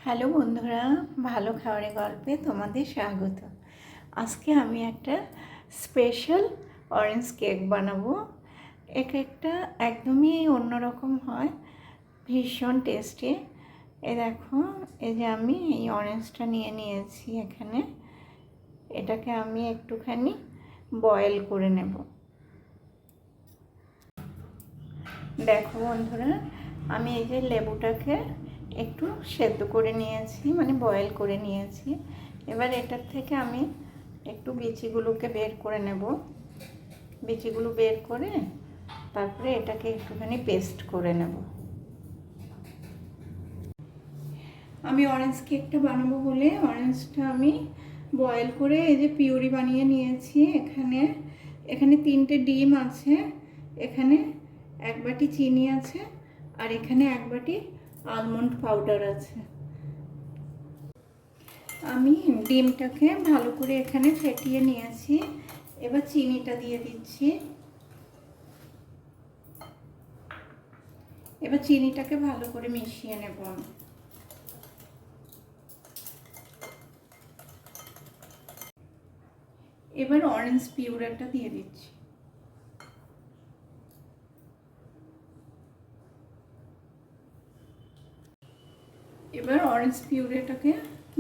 Hello বন্ধুরা, ভালো খাবারে গল্পে তোমাদের স্বাগত। আজকে আমি একটা স্পেশাল অরেঞ্জ কেক বানাবো। এই কেকটা একদমই অন্যরকম হয়, ভীষণ টেস্টি। দেখো, এই যে আমি এই অরেঞ্জটা নিয়ে নিয়েছি এখানে। এটাকে আমি একটুখানি বয়েল করে নেব। দেখো বন্ধুরা, আমি এই যে লেবুটাকে একটু সেদ্ধ করে নিয়েছি, মানে বয়েল করে নিয়েছি। এবার এটার থেকে আমি একটু বিচিগুলোকে বের করে নেব। বিচিগুলো বের করে তারপরে এটাকে একটুখানি পেস্ট করে নেব। আমি অরেঞ্জ কেকটা বানাবো বলে অরেঞ্জটা আমি বয়েল করে এই যে পিউরি বানিয়ে নিয়েছি। এখানে 3টে ডিম আছে, এখানে 1 বাটি চিনি আছে, আর এখানে 1 বাটি আলমন্ড পাউডার আছে। আমি ডিমটাকে ভালো করে এখানে ফেটিয়ে নিয়েছি। এবার চিনিটা দিয়ে দিচ্ছি। এবার চিনিটাকে ভালো করে মিশিয়ে নেব আমি। এবার অরেঞ্জ পিউরিটা দিয়ে দিচ্ছি। এবার অরেঞ্জ পিউরিটাকে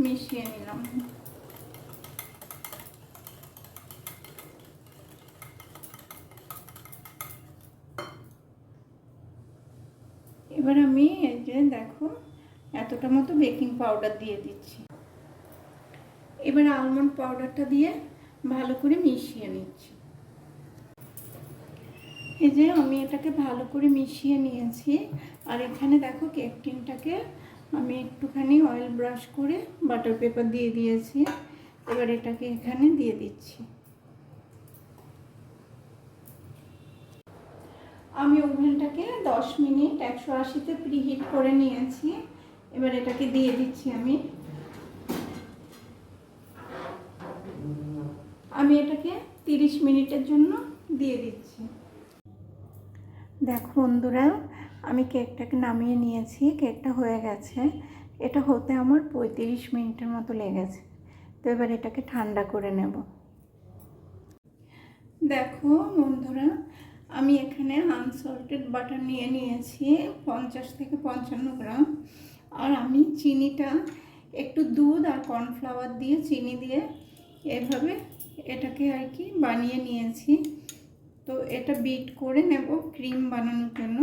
মিশিয়ে নিলাম। এবার আমি এই যে দেখো এতটা মতো বেকিং পাউডার দিয়ে দিচ্ছি। এবার আলমন্ড পাউডারটা দিয়ে ভালো করে মিশিয়ে নিচ্ছি। এই যে আমি এটাকে ভালো করে মিশিয়ে নিয়েছি। আর এখানে দেখো কেক টিনটাকে আমি একটুখানি অয়েল ব্রাশ করে বাটার পেপার দিয়ে দিয়েছি। এবার এটাকে এখানে দিয়ে দিচ্ছি। আমি ওভেনটাকে 10 মিনিট 180-তে প্রিহিট করে নিয়েছি। এবার এটাকে দিয়ে দিচ্ছি আমি এটাকে 30 মিনিটের জন্য দিয়ে দিচ্ছি। দেখো বন্ধুরা, আমি কেকটাকে নামিয়ে নিয়েছি। কেকটা হয়ে গেছে। এটা হতে আমার 35 মিনিটের মতো লেগেছে। তো এবার এটাকে ঠান্ডা করে নেব। দেখো বন্ধুরা, আমি এখানে আনসল্টেড বাটার নিয়ে নিয়েছি 50 থেকে 55 গ্রাম। আর আমি চিনিটা একটু দুধ আর কর্নফ্লাওয়ার দিয়ে চিনি দিয়ে এভাবে এটাকে আর কি বানিয়ে নিয়েছি। তো এটা বিট করে নেব ক্রিম বানানোর জন্য।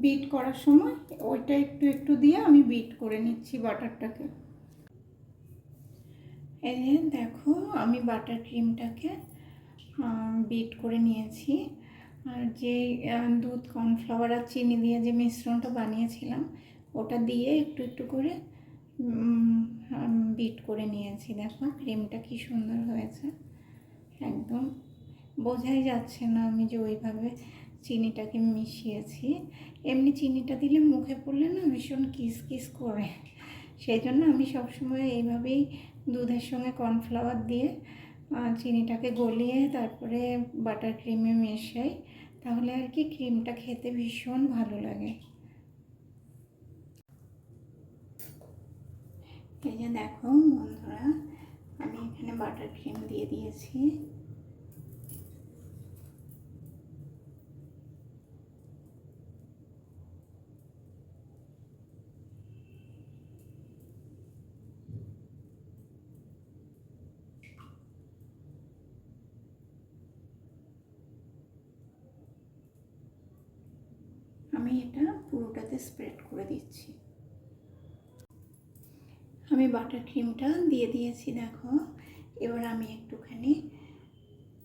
বিট করার সময় ওইটা একটু একটু দিয়ে আমি বিট করে নিচ্ছি বাটারটাকে। এই যে দেখো, আমি বাটার ক্রিমটাকে বিট করে নিয়েছি। আর যে দুধ কর্নফ্লাওয়ার আর চিনি দিয়ে যে মিশ্রণটা বানিয়েছিলাম ওটা দিয়ে একটু একটু করে বিট করে নিয়েছি। দেখো ক্রিমটা কি সুন্দর হয়েছে, একদম বোঝাই যাচ্ছে না আমি যে ওইভাবে চিনিটাকে মিশিয়েছি। এমনি চিনিটা দিলে মুখে পড়লে না ভীষণ কিস করে, সেই জন্য আমি সবসময় এইভাবেই দুধের সঙ্গে কর্নফ্লাওয়ার দিয়ে চিনিটাকে গলিয়ে তারপরে বাটার ক্রিমে মেশাই, তাহলে আর কি ক্রিমটা খেতে ভীষণ ভালো লাগে। এই যে দেখো বন্ধুরা, আমি এখানে বাটার ক্রিম দিয়ে দিয়েছি। আমি এটা পুরোটাতে স্প্রেড করে দিচ্ছি। আমি বাটার ক্রিমটা দিয়ে দিয়েছি দেখো। এবার আমি একটুখানি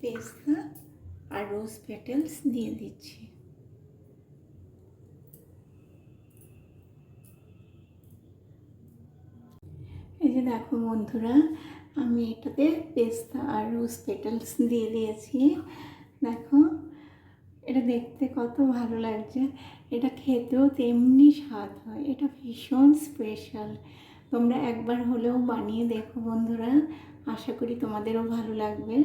পেস্তা আর রোজ পেটেলস দিয়ে দিচ্ছি। এই যে দেখো বন্ধুরা, আমি এটাতে পেস্তা আর রোজ পেটেলস দিয়ে দিয়েছি। দেখো এটা দেখতে কত ভালো লাগছে, এটা খেতেও তেমনি স্বাদ হয়। এটা ভীষণ স্পেশাল। তোমরা একবার হলেও বানিয়ে দেখো বন্ধুরা, আশা করি তোমাদেরও ভালো লাগবে।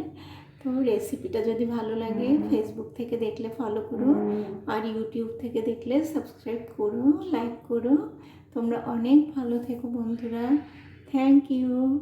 তো রেসিপিটা যদি ভালো লাগে ফেসবুক থেকে দেখলে ফলো করো, আর ইউটিউব থেকে দেখলে সাবস্ক্রাইব করো, লাইক করো। তোমরা অনেক ভালো থেকো বন্ধুরা। Thank you.